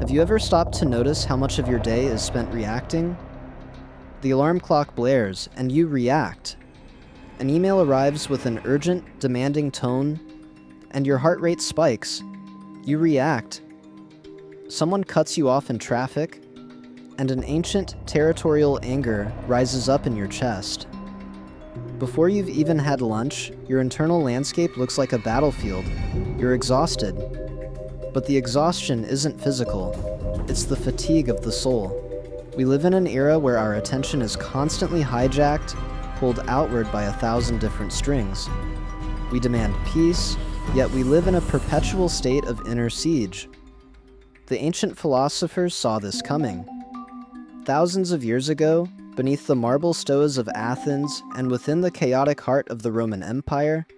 Have you ever stopped to notice how much of your day is spent reacting? The alarm clock blares, and you react. An email arrives with an urgent, demanding tone, and your heart rate spikes. You react. Someone cuts you off in traffic, and an ancient, territorial anger rises up in your chest. Before you've even had lunch, your internal landscape looks like a battlefield. You're exhausted. But the exhaustion isn't physical. It's the fatigue of the soul. We live in an era where our attention is constantly hijacked, pulled outward by 1,000 different strings. We demand peace, yet we live in a perpetual state of inner siege. The ancient philosophers saw this coming. Thousands of years ago, beneath the marble stoas of Athens and within the chaotic heart of the Roman Empire,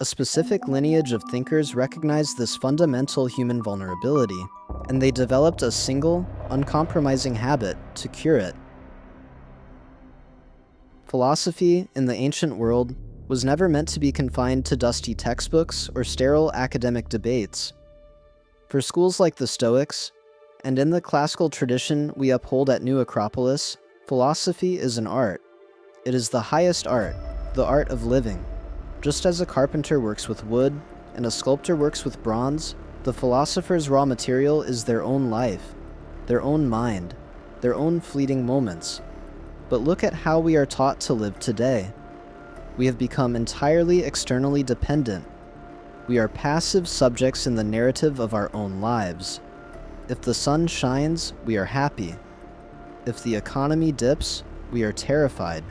a specific lineage of thinkers recognized this fundamental human vulnerability, and they developed a single, uncompromising habit to cure it. Philosophy, in the ancient world, was never meant to be confined to dusty textbooks or sterile academic debates. For schools like the Stoics, and in the classical tradition we uphold at New Acropolis, philosophy is an art. It is the highest art, the art of living. Just as a carpenter works with wood, and a sculptor works with bronze, the philosopher's raw material is their own life, their own mind, their own fleeting moments. But look at how we are taught to live today. We have become entirely externally dependent. We are passive subjects in the narrative of our own lives. If the sun shines, we are happy. If the economy dips, we are terrified.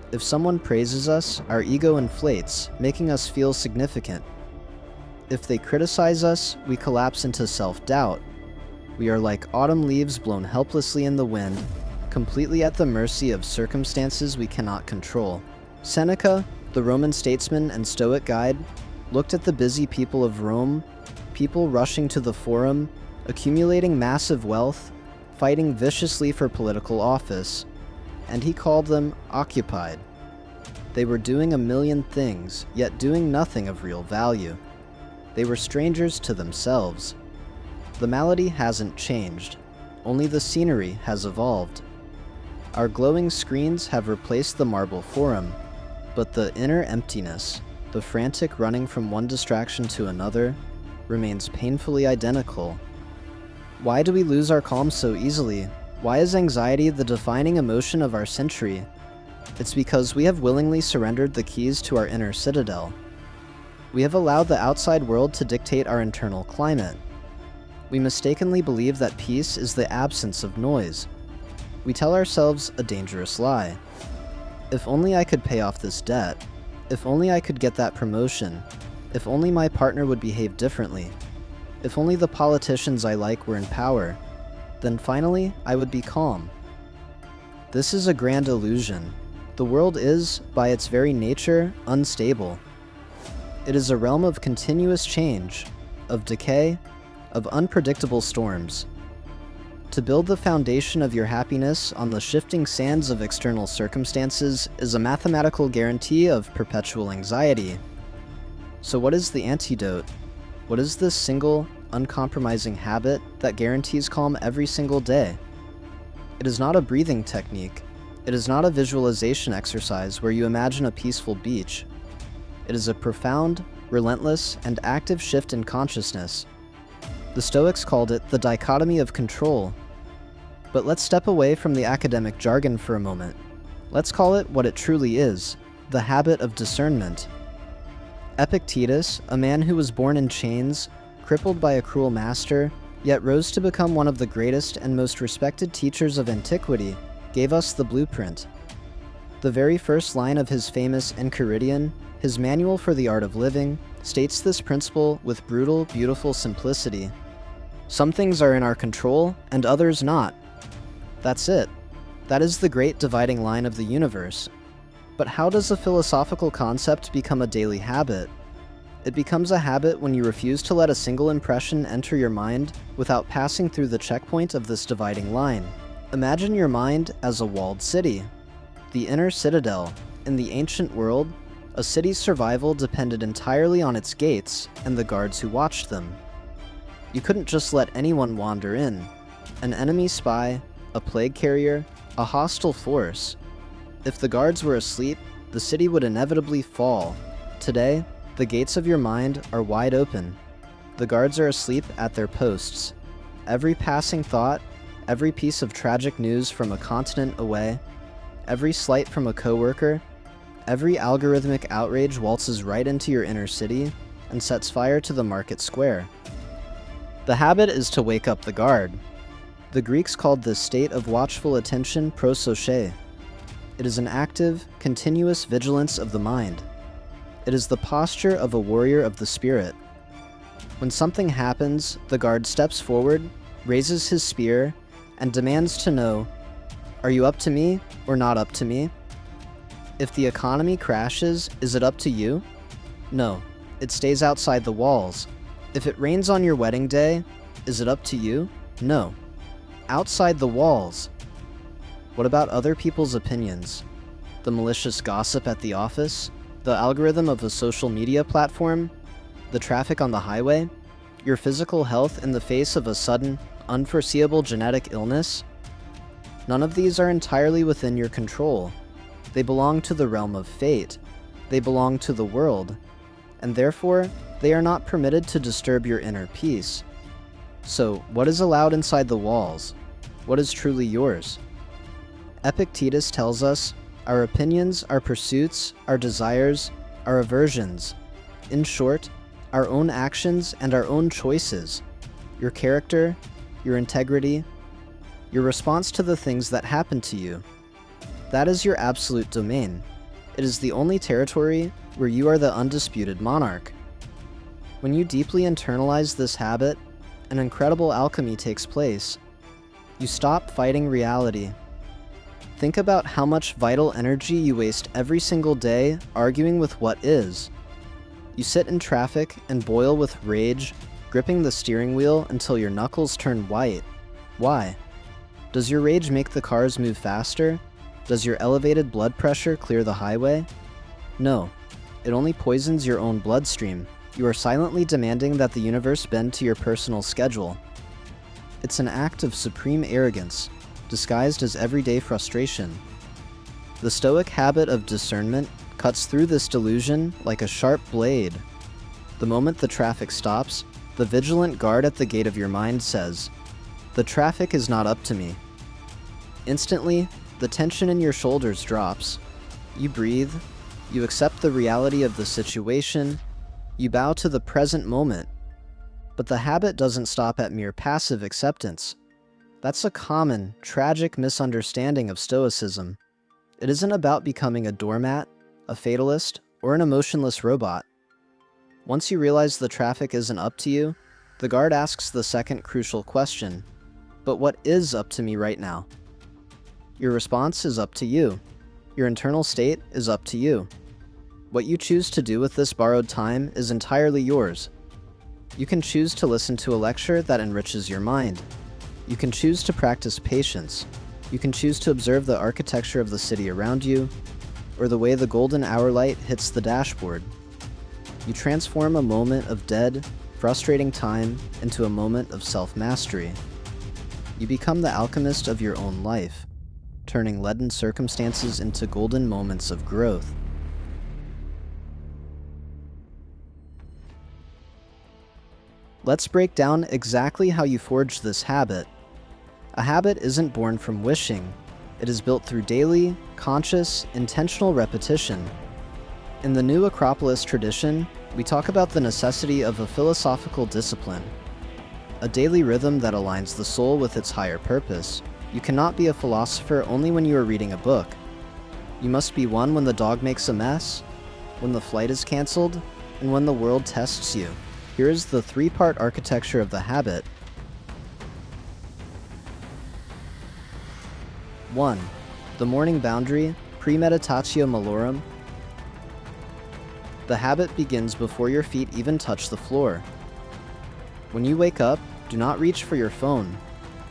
If someone praises us, our ego inflates, making us feel significant. If they criticize us, we collapse into self-doubt. We are like autumn leaves blown helplessly in the wind, completely at the mercy of circumstances we cannot control. Seneca, the Roman statesman and Stoic guide, looked at the busy people of Rome, people rushing to the forum, accumulating massive wealth, fighting viciously for political office, and he called them occupied. They were doing a million things, yet doing nothing of real value. They were strangers to themselves. The malady hasn't changed, only the scenery has evolved. Our glowing screens have replaced the marble forum, but the inner emptiness, the frantic running from one distraction to another, remains painfully identical. Why do we lose our calm so easily? Why is anxiety the defining emotion of our century? It's because we have willingly surrendered the keys to our inner citadel. We have allowed the outside world to dictate our internal climate. We mistakenly believe that peace is the absence of noise. We tell ourselves a dangerous lie. If only I could pay off this debt. If only I could get that promotion. If only my partner would behave differently. If only the politicians I like were in power. Then finally, I would be calm. This is a grand illusion. The world is, by its very nature, unstable. It is a realm of continuous change, of decay, of unpredictable storms. To build the foundation of your happiness on the shifting sands of external circumstances is a mathematical guarantee of perpetual anxiety. So what is the antidote? What is this single, uncompromising habit that guarantees calm every single day? It is not a breathing technique. It is not a visualization exercise where you imagine a peaceful beach. It is a profound, relentless, and active shift in consciousness. The Stoics called it the dichotomy of control. But let's step away from the academic jargon for a moment. Let's call it what it truly is, the habit of discernment. Epictetus, a man who was born in chains, crippled by a cruel master, yet rose to become one of the greatest and most respected teachers of antiquity, gave us the blueprint. The very first line of his famous Enchiridion, his manual for the art of living, states this principle with brutal, beautiful simplicity. Some things are in our control, and others not. That's it. That is the great dividing line of the universe. But how does a philosophical concept become a daily habit? It becomes a habit when you refuse to let a single impression enter your mind without passing through the checkpoint of this dividing line. Imagine your mind as a walled city. The inner citadel. In the ancient world, a city's survival depended entirely on its gates and the guards who watched them. You couldn't just let anyone wander in. An enemy spy, a plague carrier, a hostile force. If the guards were asleep, the city would inevitably fall. Today, the gates of your mind are wide open. The guards are asleep at their posts. Every passing thought, every piece of tragic news from a continent away, every slight from a coworker, every algorithmic outrage waltzes right into your inner city and sets fire to the market square. The habit is to wake up the guard. The Greeks called this state of watchful attention prosophe. It is an active, continuous vigilance of the mind. It is the posture of a warrior of the spirit. When something happens, the guard steps forward, raises his spear, and demands to know, are you up to me or not up to me? If the economy crashes, is it up to you? No, it stays outside the walls. If it rains on your wedding day, is it up to you? No, outside the walls. What about other people's opinions? The malicious gossip at the office? The algorithm of a social media platform? The traffic on the highway? Your physical health in the face of a sudden, unforeseeable genetic illness? None of these are entirely within your control. They belong to the realm of fate. They belong to the world. And therefore, they are not permitted to disturb your inner peace. So, what is allowed inside the walls? What is truly yours? Epictetus tells us, our opinions, our pursuits, our desires, our aversions. In short, our own actions and our own choices. Your character, your integrity, your response to the things that happen to you. That is your absolute domain. It is the only territory where you are the undisputed monarch. When you deeply internalize this habit, an incredible alchemy takes place. You stop fighting reality. Think about how much vital energy you waste every single day arguing with what is. You sit in traffic and boil with rage, gripping the steering wheel until your knuckles turn white. Why? Does your rage make the cars move faster? Does your elevated blood pressure clear the highway? No, it only poisons your own bloodstream. You are silently demanding that the universe bend to your personal schedule. It's an act of supreme arrogance, disguised as everyday frustration. The Stoic habit of discernment cuts through this delusion like a sharp blade. The moment the traffic stops, the vigilant guard at the gate of your mind says, "The traffic is not up to me." Instantly, the tension in your shoulders drops. You breathe, you accept the reality of the situation, you bow to the present moment. But the habit doesn't stop at mere passive acceptance. That's a common, tragic misunderstanding of Stoicism. It isn't about becoming a doormat, a fatalist, or an emotionless robot. Once you realize the traffic isn't up to you, the guard asks the second crucial question, but what is up to me right now? Your response is up to you. Your internal state is up to you. What you choose to do with this borrowed time is entirely yours. You can choose to listen to a lecture that enriches your mind. You can choose to practice patience. You can choose to observe the architecture of the city around you, or the way the golden hour light hits the dashboard. You transform a moment of dead, frustrating time into a moment of self-mastery. You become the alchemist of your own life, turning leaden circumstances into golden moments of growth. Let's break down exactly how you forge this habit. A habit isn't born from wishing. It is built through daily, conscious, intentional repetition. In the new Acropolis tradition, we talk about the necessity of a philosophical discipline, a daily rhythm that aligns the soul with its higher purpose. You cannot be a philosopher only when you are reading a book. You must be one when the dog makes a mess, when the flight is canceled, and when the world tests you. Here is the three-part architecture of the habit. 1. The morning boundary, Premeditatio Malorum. The habit begins before your feet even touch the floor. When you wake up, do not reach for your phone.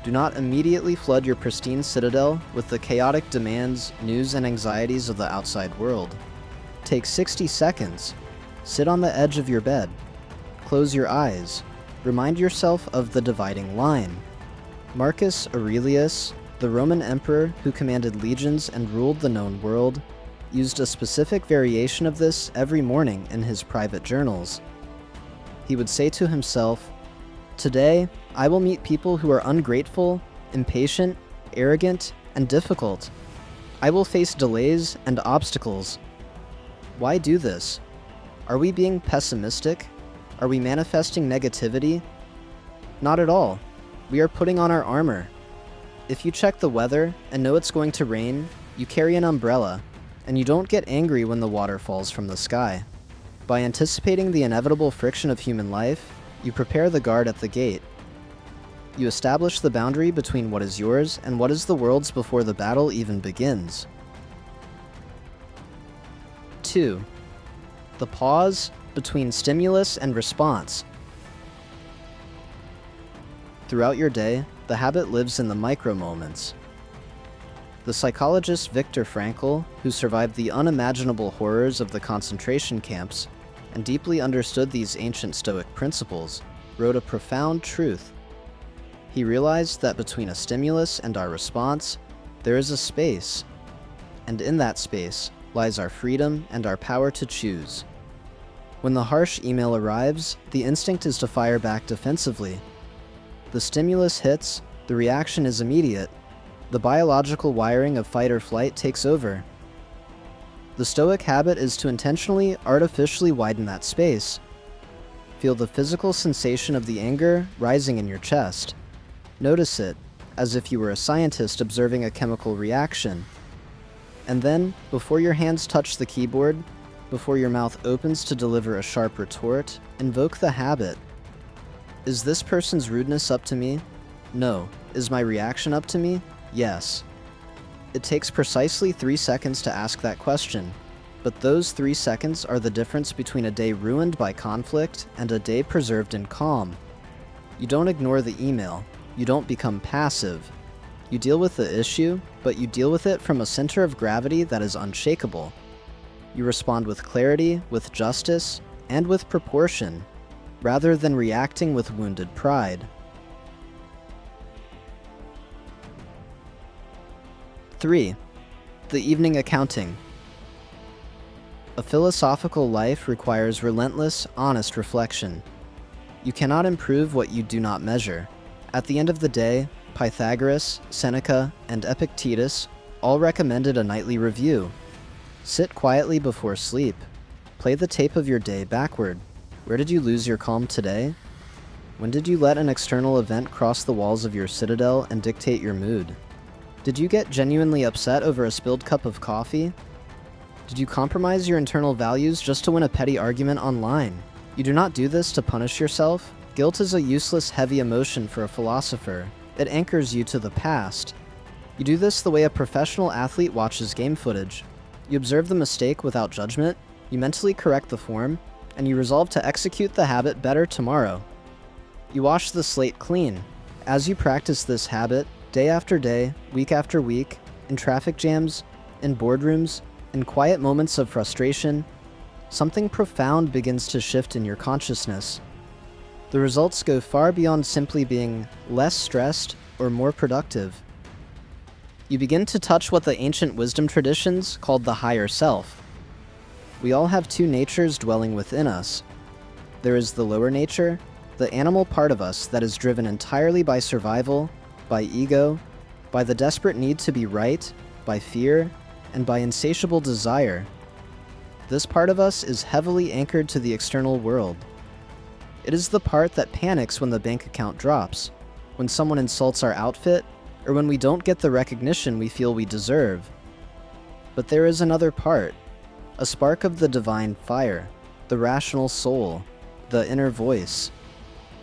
Do not immediately flood your pristine citadel with the chaotic demands, news, and anxieties of the outside world. Take 60 seconds. Sit on the edge of your bed. Close your eyes. Remind yourself of the dividing line. Marcus Aurelius, the Roman emperor who commanded legions and ruled the known world, used a specific variation of this every morning in his private journals. He would say to himself, "Today, I will meet people who are ungrateful, impatient, arrogant, and difficult. I will face delays and obstacles." Why do this? Are we being pessimistic? Are we manifesting negativity? Not at all. We are putting on our armor. If you check the weather and know it's going to rain, you carry an umbrella, and you don't get angry when the water falls from the sky. By anticipating the inevitable friction of human life, you prepare the guard at the gate. You establish the boundary between what is yours and what is the world's before the battle even begins. 2. The pause between stimulus and response. Throughout your day, the habit lives in the micro-moments. The psychologist Viktor Frankl, who survived the unimaginable horrors of the concentration camps and deeply understood these ancient Stoic principles, wrote a profound truth. He realized that between a stimulus and our response, there is a space, and in that space lies our freedom and our power to choose. When the harsh email arrives, the instinct is to fire back defensively. The stimulus hits, the reaction is immediate. The biological wiring of fight or flight takes over. The Stoic habit is to intentionally, artificially widen that space. Feel the physical sensation of the anger rising in your chest. Notice it, as if you were a scientist observing a chemical reaction. And then, before your hands touch the keyboard, before your mouth opens to deliver a sharp retort, invoke the habit. Is this person's rudeness up to me? No. Is my reaction up to me? Yes. It takes precisely 3 seconds to ask that question, but those 3 seconds are the difference between a day ruined by conflict and a day preserved in calm. You don't ignore the email. You don't become passive. You deal with the issue, but you deal with it from a center of gravity that is unshakable. You respond with clarity, with justice, and with proportion, rather than reacting with wounded pride. 3. The evening accounting. A philosophical life requires relentless, honest reflection. You cannot improve what you do not measure. At the end of the day, Pythagoras, Seneca, and Epictetus all recommended a nightly review. Sit quietly before sleep. Play the tape of your day backward. Where did you lose your calm today? When did you let an external event cross the walls of your citadel and dictate your mood? Did you get genuinely upset over a spilled cup of coffee? Did you compromise your internal values just to win a petty argument online? You do not do this to punish yourself. Guilt is a useless, heavy emotion for a philosopher. It anchors you to the past. You do this the way a professional athlete watches game footage. You observe the mistake without judgment, you mentally correct the form, and you resolve to execute the habit better tomorrow. You wash the slate clean. As you practice this habit, day after day, week after week, in traffic jams, in boardrooms, in quiet moments of frustration, something profound begins to shift in your consciousness. The results go far beyond simply being less stressed or more productive. You begin to touch what the ancient wisdom traditions called the higher self. We all have two natures dwelling within us. There is the lower nature, the animal part of us that is driven entirely by survival, by ego, by the desperate need to be right, by fear, and by insatiable desire. This part of us is heavily anchored to the external world. It is the part that panics when the bank account drops, when someone insults our outfit, or when we don't get the recognition we feel we deserve. But there is another part, a spark of the divine fire, the rational soul, the inner voice.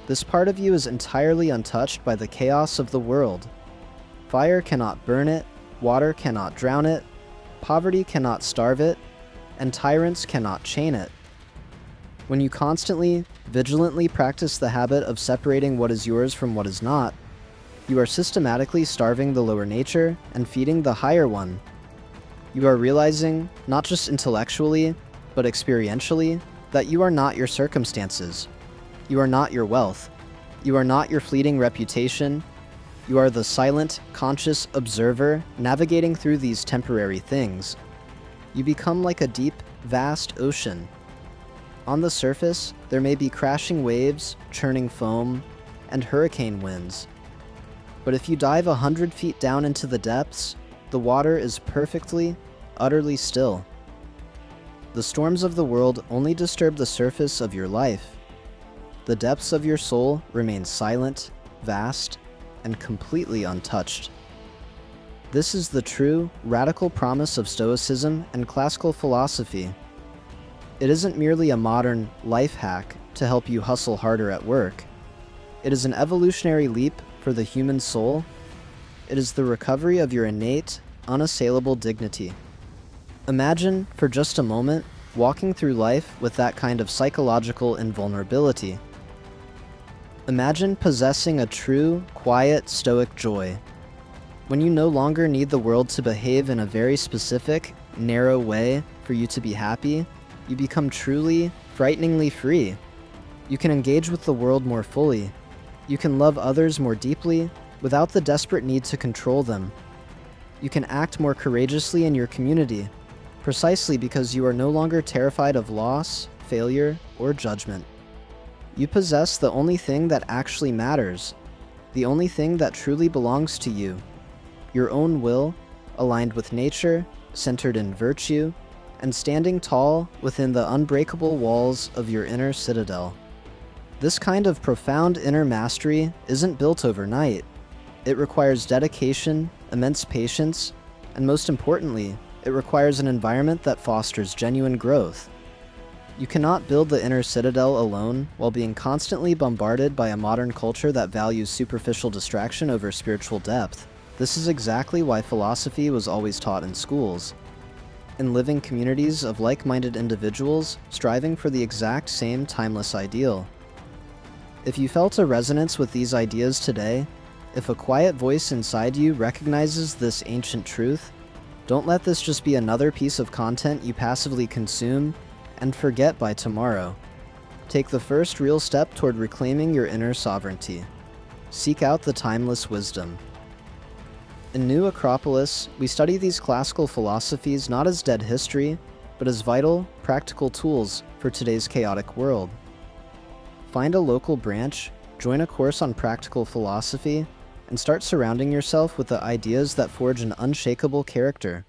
This part of you is entirely untouched by the chaos of the world. Fire cannot burn it, water cannot drown it, poverty cannot starve it, and tyrants cannot chain it. When you constantly, vigilantly practice the habit of separating what is yours from what is not, you are systematically starving the lower nature and feeding the higher one. You are realizing, not just intellectually, but experientially, that you are not your circumstances. You are not your wealth. You are not your fleeting reputation. You are the silent, conscious observer navigating through these temporary things. You become like a deep, vast ocean. On the surface, there may be crashing waves, churning foam, and hurricane winds. But if you dive 100 feet down into the depths, the water is perfectly, utterly still. The storms of the world only disturb the surface of your life. The depths of your soul remain silent, vast, and completely untouched. This is the true, radical promise of Stoicism and classical philosophy. It isn't merely a modern life hack to help you hustle harder at work. It is an evolutionary leap for the human soul. It is the recovery of your innate, unassailable dignity. Imagine, for just a moment, walking through life with that kind of psychological invulnerability. Imagine possessing a true, quiet, stoic joy. When you no longer need the world to behave in a very specific, narrow way for you to be happy, you become truly, frighteningly free. You can engage with the world more fully. You can love others more deeply without the desperate need to control them. You can act more courageously in your community, precisely because you are no longer terrified of loss, failure, or judgment. You possess the only thing that actually matters, the only thing that truly belongs to you, your own will, aligned with nature, centered in virtue, and standing tall within the unbreakable walls of your inner citadel. This kind of profound inner mastery isn't built overnight. It requires dedication, immense patience, and most importantly, it requires an environment that fosters genuine growth. You cannot build the inner citadel alone while being constantly bombarded by a modern culture that values superficial distraction over spiritual depth. This is exactly why philosophy was always taught in schools. In living communities of like-minded individuals striving for the exact same timeless ideal. If you felt a resonance with these ideas today, if a quiet voice inside you recognizes this ancient truth, don't let this just be another piece of content you passively consume and forget by tomorrow. Take the first real step toward reclaiming your inner sovereignty. Seek out the timeless wisdom. In New Acropolis, we study these classical philosophies not as dead history, but as vital, practical tools for today's chaotic world. Find a local branch, join a course on practical philosophy, and start surrounding yourself with the ideas that forge an unshakable character.